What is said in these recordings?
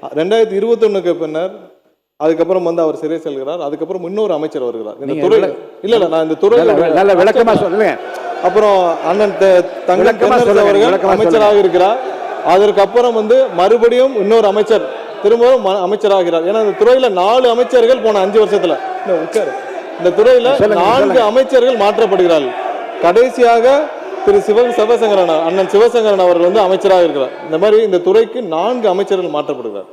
2021க்கு பின்னர் அதுக்கப்புறம் வந்து அவர் சிறை செல்கிறார். அதுக்கப்புறம் இன்னொரு அமைச்சர் வருகிறார் இந்த துறை. இல்ல நான் இந்த துறையில நல்ல விளக்கமா சொல்லுங்க. அப்புறம் அண்ணன் தங்கம் அவர்கள் அமைச்சராக இருக்கிறார். அதற்கப்புறம் வந்து மறுபடியும் இன்னொரு அமைச்சர் திரும்பவும் அமைச்சராகிறார். ஏன்னா இந்த துறையில 4 அமைச்சர்கள் போன 5 வருஷத்துல இந்த துறையில 4 அமைச்சர்கள் மாற்றப்படுகிறார்கள். கடைசியாக திரு சிவசங்கரன் அண்ணன் சிவசங்கரன் அவர்கள் வந்து அமைச்சராக இருக்கிறார். இந்த மாதிரி இந்த துறைக்கு 4 அமைச்சர்கள் மாற்றப்படுகிறார்.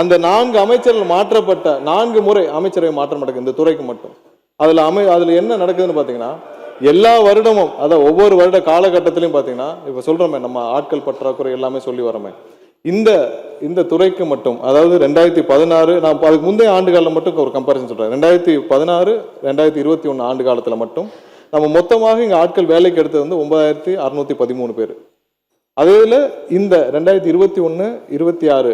அந்த 4 அமைச்சர்கள் மாற்றப்பட்ட 4 முறை அமைச்சரவை மாற்றம் நடக்குது இந்த துறைக்கு மட்டும். அதுல என்ன நடக்குதுன்னு பாத்தீங்கன்னா, எல்லா வருடமும் அதாவது ஒவ்வொரு வருட காலகட்டத்திலையும் பாத்தீங்கன்னா, இப்ப சொல்றோமே நம்ம ஆட்கள் பற்றாக்குறை எல்லாமே சொல்லி வரோமே, இந்த துறைக்கு மட்டும் அதாவது 2016 நான் அதுக்கு முந்தைய ஆண்டுகாலில் மட்டும் ஒரு கம்பேரிசன் சொல்றேன். 2016 2021 ஆண்டு காலத்துல மட்டும் நம்ம மொத்தமாக இங்க ஆட்கள் வேலைக்கு எடுத்தது வந்து 9613 பேர். அதில் இந்த 2021 26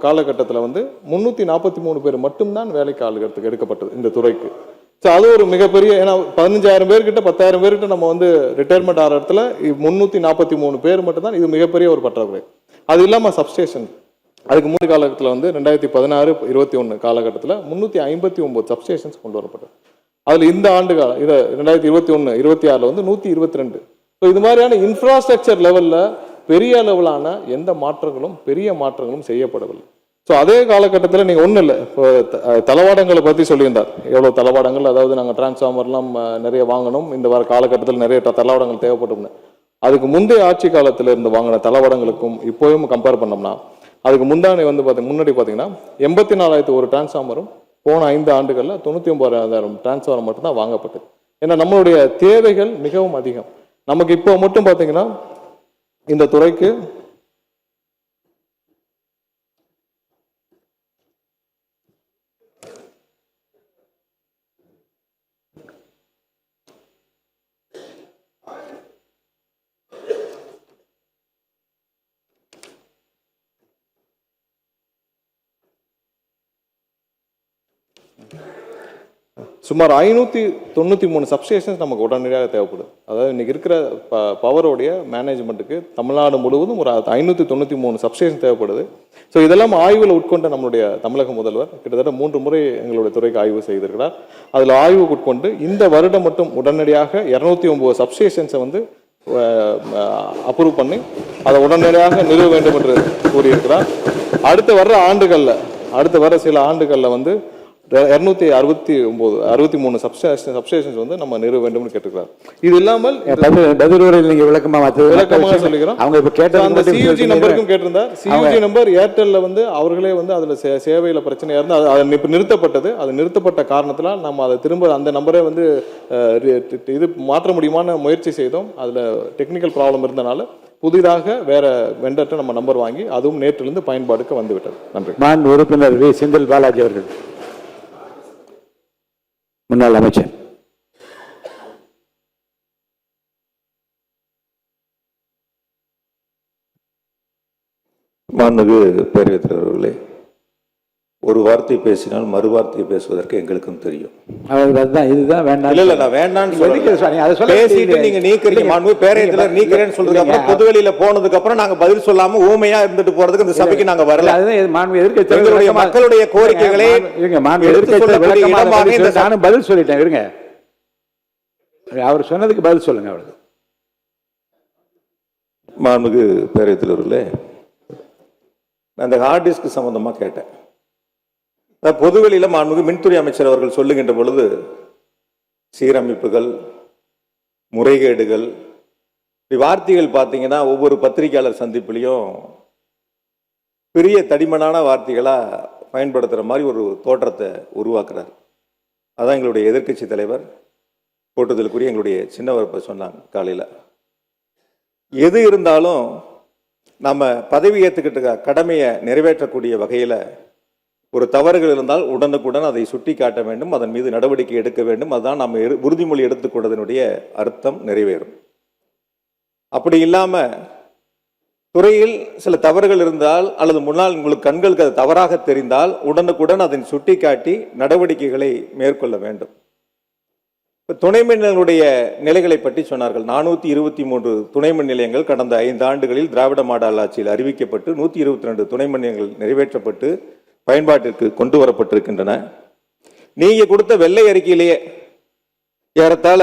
காலகட்டத்தில் வந்து 343 பேர் மட்டும்தான் வேலைக்கு ஆளுகிறதுக்கு எடுக்கப்பட்டது இந்த துறைக்கு. ஸோ அது ஒரு மிகப்பெரிய, ஏன்னா 15,000 பேர்கிட்ட 10,000 பேர்கிட்ட நம்ம வந்து ரிட்டையர்மெண்ட் ஆகிற இடத்துல 343 பேர் மட்டும்தான். இது மிகப்பெரிய ஒரு பற்றாக்குறை. அது இல்லாமல் சப்ஸ்டேஷன் அதுக்கு முந்தைய காலகட்டத்தில் வந்து 2016-21 காலகட்டத்தில் 359 சப்ஸ்டேஷன்ஸ் கொண்டு வரப்பட்டது. அதில் இந்த ஆண்டு காலம் இதை 2021-26 வந்து 122. ஸோ இது மாதிரியான இன்ஃப்ராஸ்ட்ரக்சர் லெவலில் பெரிய லெவலான எந்த பெரிய மாற்றங்களும் செய்யப்படவில்லை. ஸோ அதே காலகட்டத்தில் நீங்கள் ஒன்றும் இல்லை, இப்போ தளவாடங்களை பற்றி சொல்லியிருந்தார். எவ்வளோ தளவாடங்கள், அதாவது நாங்கள் டிரான்ஸ்ஃபார்மர்லாம் நிறைய வாங்கணும், இந்த வார காலகட்டத்தில் நிறைய தளவாடங்கள் தேவைப்படும். அதுக்கு முந்தைய ஆட்சி காலத்தில் இருந்து வாங்கின தளவாடங்களுக்கும் இப்போயும் கம்பேர் பண்ணோம்னா, அதுக்கு முன்னாடி பார்த்தீங்கன்னா 84,000 ஒரு டிரான்ஸ்ஃபார்மரும் போன 5 ஆண்டுகளில் 99,000 டிரான்ஸ்ஃபார்மர் மட்டும்தான் வாங்கப்பட்டது. ஏன்னா நம்மளுடைய தேவைகள் மிகவும் அதிகம். நமக்கு இப்போ மட்டும் பார்த்தீங்கன்னா இந்த துறைக்கு சுமார் 593 சப்ஸ்டேஷன்ஸ் நமக்கு உடனடியாக தேவைப்படுது. அதாவது இன்னைக்கு இருக்கிற பவரோடைய மேனேஜ்மெண்ட்டுக்கு தமிழ்நாடு முழுவதும் ஒரு 593 சப்ஸ்டேஷன் தேவைப்படுது. ஸோ இதெல்லாம் ஆய்வில் உட்கொண்ட நம்மளுடைய தமிழக முதல்வர் கிட்டத்தட்ட 3 முறை எங்களுடைய துறைக்கு ஆய்வு செய்திருக்கிறார். அதில் ஆய்வு உட்கொண்டு இந்த வருடம் மட்டும் உடனடியாக 209 சப்ஸ்டேஷன்ஸை வந்து அப்ரூவ் பண்ணி அதை உடனடியாக நிறுவ வேண்டும் என்று கூறியிருக்கிறார். அடுத்து வர சில ஆண்டுகளில் வந்து 263 சப்ஸ்டேஷன்ஸ் வந்து நம்ம நிறுவ வேண்டும் கேட்டுக்கிறார். இது இல்லாமல் நீங்க விளக்கமாக சொல்லிக்கிறோம். அவங்க இப்ப கேட்ட அந்த சியூஜி நம்பருக்கும் கேட்டிருந்தார். சியூஜி நம்பர் ஏர்டெல்ல வந்து அவர்களே வந்து அதுல சேவையில பிரச்சனையா இருந்து அது இப்ப நிறுத்தப்பட்டது. அது நிறுத்தப்பட்ட காரணத்தினால் நம்ம அதை திரும்ப அந்த நம்பரை வந்து இது மாற்ற முடியுமான முயற்சி செய்தோம். அதுல டெக்னிக்கல் ப்ராப்ளம் இருந்தனால புதிதாக வேற வெண்டர்ட்ட நம்ம நம்பர் வாங்கி அதுவும் நேற்றிலிருந்து பயன்பாடுக்கு வந்துவிட்டது. நன்றி. மாண்பு உறுப்பினர் வி. செந்தில் பாலாஜி அவர்கள், முன்னாள் அமைச்சர். மாண்புமிகு பேரவைத் தலைவர் அவர்களே, ஒரு வார்த்தை பேசினால் மறு வார்த்தை பேசுவதற்கு எங்களுக்கும் தெரியும். இதுதான் வேண்டாம். இல்ல நான் வேண்டாம்னு பேசிட்டு நீங்க நீக்கிறீங்க. மாண்புமிகு பேரவைத் தலைவர் நீக்கிறேன்னு சொல்றதுக்கு அப்புறம் பொதுவெளியில போனதுக்கு அப்புறம் நாங்க பதில் சொல்லாம ஊமையா இருந்துட்டு போறதுக்கு இந்த சபைக்கு நாங்க வரல. எங்களுடைய மக்களுடைய கோரிக்கைகளை நானும் பதில் சொல்லிட்டேன். இருங்க, அவர் சொன்னதுக்கு பதில் சொல்லுங்க. அவருக்கு மாண்புமிகு பேரவைத் தலைவர்களே, நான் இந்த ஹார்ட் டிஸ்க் சம்பந்தமா கேட்டேன். பொதுவெளியில் மாண்புமிகு மின்துறை அமைச்சர் அவர்கள் சொல்லுகின்ற பொழுது சீரமைப்புகள், முறைகேடுகள், வார்த்தைகள் பார்த்தீங்கன்னா ஒவ்வொரு பத்திரிகையாளர் சந்திப்புலையும் பெரிய தடிமனான வார்த்தைகளாக பயன்படுத்துகிற மாதிரி ஒரு தோற்றத்தை உருவாக்குறார். அதான் எங்களுடைய எதிர்க்கட்சி தலைவர் போட்டுதலுக்குரிய எங்களுடைய சின்னவரப்ப சொன்னாங்க காலையில். எது இருந்தாலும் நம்ம பதவி ஏற்றுக்கிட்ட கடமையை நிறைவேற்றக்கூடிய வகையில் ஒரு தவறுகள் இருந்தால் உடனுக்குடன் அதை சுட்டி காட்ட வேண்டும், அதன் மீது நடவடிக்கை எடுக்க வேண்டும். அதுதான் நம்ம உறுதிமொழி எடுத்துக்கொண்டதனுடைய அர்த்தம் நிறைவேறும். அப்படி இல்லாமல் துறையில் சில தவறுகள் இருந்தால் அல்லது முன்னால் உங்களுக்கு கண்களுக்கு அது தவறாக தெரிந்தால் உடனுக்குடன் அதை சுட்டி காட்டி நடவடிக்கைகளை மேற்கொள்ள வேண்டும். இப்ப துணை மின் நிலையங்களுடைய நிலைகளை பற்றி சொன்னார்கள். 423 துணை மின் நிலையங்கள் கடந்த 5 ஆண்டுகளில் திராவிட மாடல் ஆட்சியில் அறிவிக்கப்பட்டு 122 துணை மின் நிலையங்கள் நிறைவேற்றப்பட்டு பயன்பாட்டிற்கு கொண்டு வரப்பட்டிருக்கின்றன. நீங்க கொடுத்த வெள்ளை அறிக்கையிலேயே ஏறத்தாழ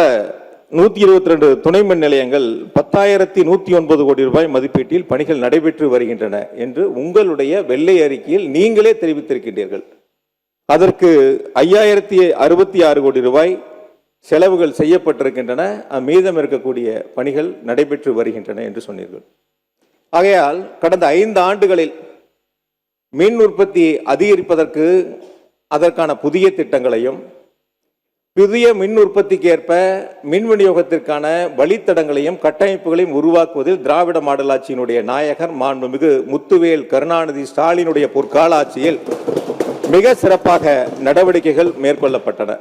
122 துணை மின் நிலையங்கள் 10,109 கோடி ரூபாய் மதிப்பீட்டில் பணிகள் நடைபெற்று வருகின்றன என்று உங்களுடைய வெள்ளை அறிக்கையில் நீங்களே தெரிவித்திருக்கின்றீர்கள். அதற்கு 5,066 கோடி ரூபாய் செலவுகள் செய்யப்பட்டிருக்கின்றன, மீதம் இருக்கக்கூடிய பணிகள் நடைபெற்று வருகின்றன என்று சொன்னீர்கள். ஆகையால் கடந்த 5 ஆண்டுகளில் மின் உற்பத்தி அதிகரிப்பதற்கு அதற்கான புதிய திட்டங்களையும் புதிய மின் உற்பத்திக்கு ஏற்ப மின் விநியோகத்திற்கான வழித்தடங்களையும் கட்டமைப்புகளையும் உருவாக்குவதில் திராவிட மாடல் ஆட்சியினுடைய நாயகர் மாண்புமிகு முத்துவேல் கருணாநிதி ஸ்டாலினுடைய பொற்கால ஆட்சியில் மிக சிறப்பாக நடவடிக்கைகள் மேற்கொள்ளப்பட்டன.